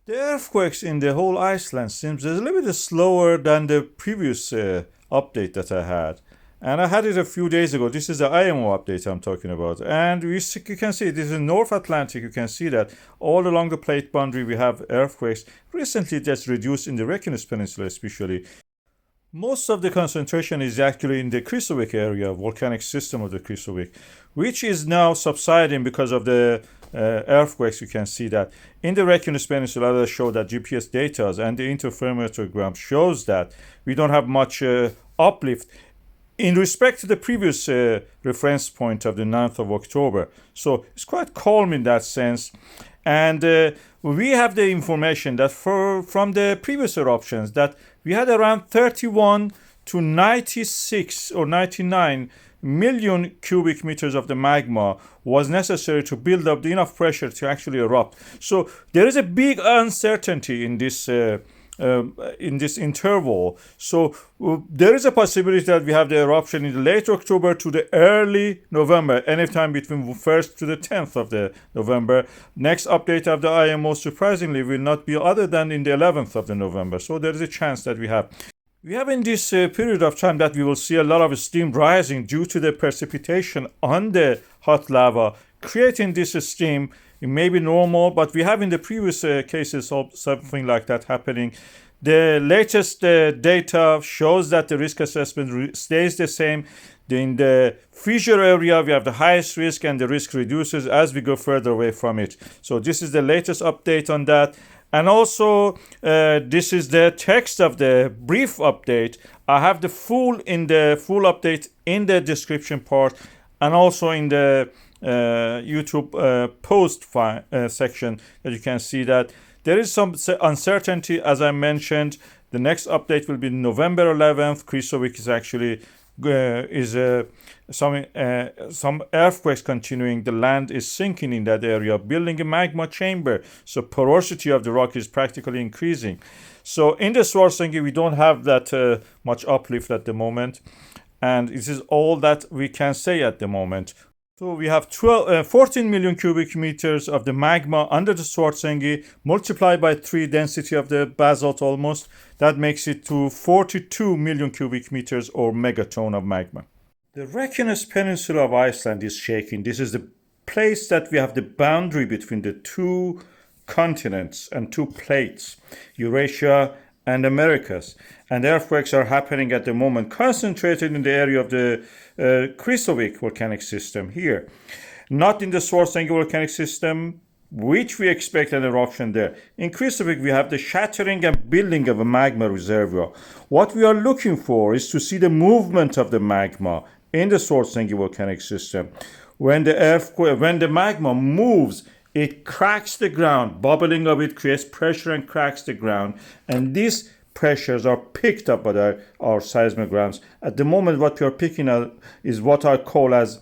The earthquakes in the whole Iceland seems a little bit slower than the previous update that I had. And I had it a few days ago. This is the IMO update I'm talking about. And you can see this is North Atlantic. You can see that all along the plate boundary we have earthquakes. Recently that's reduced in the Reykjanes Peninsula especially. Most of the concentration is actually in the Krýsuvík area, volcanic system of the Krýsuvík, which is now subsiding because of the earthquakes. You can see that in the Reykjanes Peninsula, I show that GPS data and the interferometer shows that we don't have much uplift in respect to the previous reference point of the 9th of October. So it's quite calm in that sense. And we have the information that from the previous eruptions that we had around 31 to 96 or 99 million cubic meters of the magma was necessary to build up enough pressure to actually erupt. So there is a big uncertainty in this interval. So there is a possibility that we have the eruption in the late October to the early November, anytime between 1st to the 10th of the November. Next update of the IMO, surprisingly, will not be other than in the 11th of the November. So there is a chance that we have in this period of time that we will see a lot of steam rising due to the precipitation on the hot lava, creating this steam. It may be normal, but we have in the previous cases something like that happening. The latest data shows that the risk assessment stays the same. In the fissure area, we have the highest risk and the risk reduces as we go further away from it. So this is the latest update on that. And also, this is the text of the brief update. I have the full update in the description part and also in the YouTube post section that you can see that there is some uncertainty. As I mentioned, the next update will be November 11th. Krýsuvík is actually some earthquakes continuing. The land is sinking in that area, building a magma chamber. So porosity of the rock is practically increasing. So in the Svartsengi, we don't have that much uplift at the moment. And this is all that we can say at the moment. So we have 14 million cubic meters of the magma under the Svartsengi, multiplied by 3 density of the basalt almost. That makes it to 42 million cubic meters or megaton of magma. The Reykjanes Peninsula of Iceland is shaking. This is the place that we have the boundary between the two continents and two plates, Eurasia and Americas. And earthquakes are happening at the moment, concentrated in the area of the Krýsuvík volcanic system here. Not in the Svartsengi volcanic system, which we expect an eruption there. In Krýsuvík, we have the shattering and building of a magma reservoir. What we are looking for is to see the movement of the magma in the Svartsengi volcanic system. When the magma moves, it cracks the ground. Bubbling of it creates pressure and cracks the ground. And these pressures are picked up by our seismograms. At the moment, what we are picking up is what I call as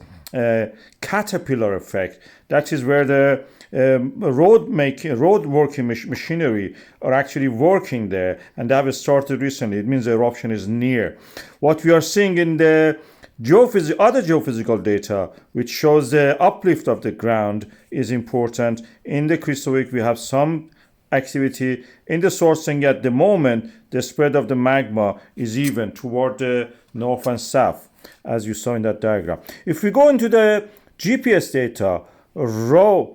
caterpillar effect. That is where the road working machinery are actually working there, and they have started recently. It means the eruption is near. What we are seeing in the other geophysical data, which shows the uplift of the ground, is important. In the Krýsuvík, we have some activity. In the Svartsengi at the moment, the spread of the magma is even toward the north and south, as you saw in that diagram. If we go into the GPS data, raw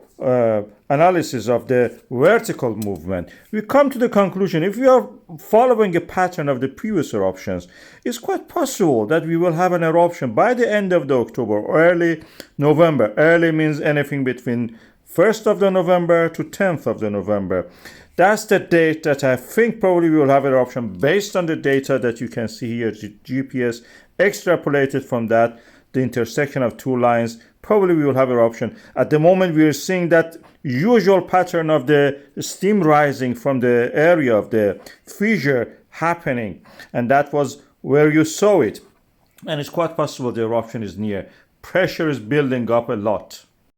analysis of the vertical movement, we come to the conclusion, if we are following a pattern of the previous eruptions, it's quite possible that we will have an eruption by the end of the October, early November. Early means anything between 1st of the November to 10th of the November. That's the date that I think probably we will have an eruption based on the data that you can see here, GPS extrapolated from that, the intersection of two lines. Probably we will have eruption. At the moment, we are seeing that usual pattern of the steam rising from the area of the fissure happening. And that was where you saw it. And it's quite possible the eruption is near. Pressure is building up a lot.